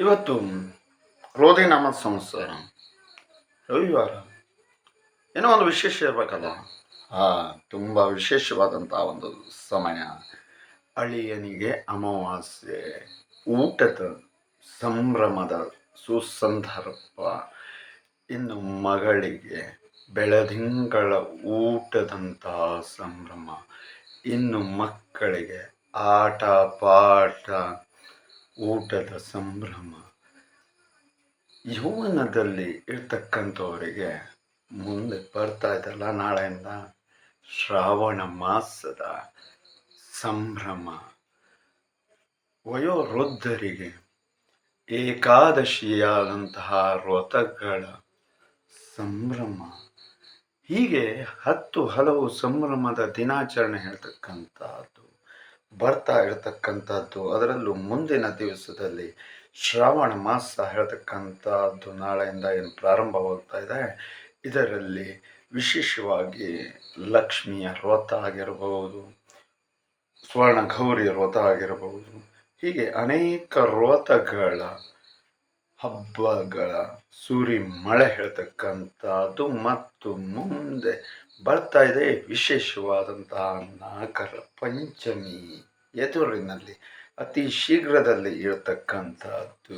ಇವತ್ತು ಕ್ರೋಧಿನಾಮ ಸಂವತ್ಸರ ರವಿವಾರ. ಏನೋ ಒಂದು ವಿಶೇಷ ಇರಬೇಕಲ್ಲ. ತುಂಬ ವಿಶೇಷವಾದಂಥ ಒಂದು ಸಮಯ. ಅಳಿಯನಿಗೆ ಅಮಾವಾಸ್ಯೆ, ಊಟದ ಸಂಭ್ರಮದ ಸುಸಂದರ್ಭ. ಇನ್ನು ಮಗಳಿಗೆ ಬೆಳದಿಂಗಳ ಊಟದಂತಹ ಸಂಭ್ರಮ. ಇನ್ನು ಮಕ್ಕಳಿಗೆ ಆಟ ಪಾಠ ಊಟದ ಸಂಭ್ರಮ. ಯೌವನದಲ್ಲಿ ಇರ್ತಕ್ಕಂಥವರಿಗೆ ಮುಂದೆ ಬರ್ತಾ ಇದಲ್ಲ, ನಾಳೆಯಿಂದ ಶ್ರಾವಣ ಮಾಸದ ಸಂಭ್ರಮ. ವಯೋವೃದ್ಧರಿಗೆ ಏಕಾದಶಿಯಾದಂತಹ ವ್ರತಗಳ ಸಂಭ್ರಮ. ಹೀಗೆ ಹಲವು ಸಂಭ್ರಮದ ದಿನಾಚರಣೆ ಹೇಳ್ತಕ್ಕಂಥದ್ದು ಬರ್ತಾ ಇರತಕ್ಕಂಥದ್ದು. ಅದರಲ್ಲೂ ಮುಂದಿನ ದಿವಸದಲ್ಲಿ ಶ್ರಾವಣ ಮಾಸ ಹೇಳ್ತಕ್ಕಂಥದ್ದು ನಾಳೆಯಿಂದ ಏನು ಪ್ರಾರಂಭವಾಗ್ತಾ ಇದೆ. ಇದರಲ್ಲಿ ವಿಶೇಷವಾಗಿ ಲಕ್ಷ್ಮಿಯ ವ್ರತ ಆಗಿರಬಹುದು, ಸ್ವರ್ಣ ಗೌರಿ ವ್ರತ ಆಗಿರಬಹುದು, ಹೀಗೆ ಅನೇಕ ವ್ರತಗಳ ಹಬ್ಬಗಳ ಸುರಿ ಮಳೆ ಹೇಳ್ತಕ್ಕಂಥದ್ದು ಮತ್ತು ಮುಂದೆ ಬರ್ತಾ ಇದೆ ವಿಶೇಷವಾದಂತಹ ನಾಗರ ಪಂಚಮಿ ಎದುರಿನಲ್ಲಿ ಅತಿ ಶೀಘ್ರದಲ್ಲಿ ಇರತಕ್ಕಂಥದ್ದು.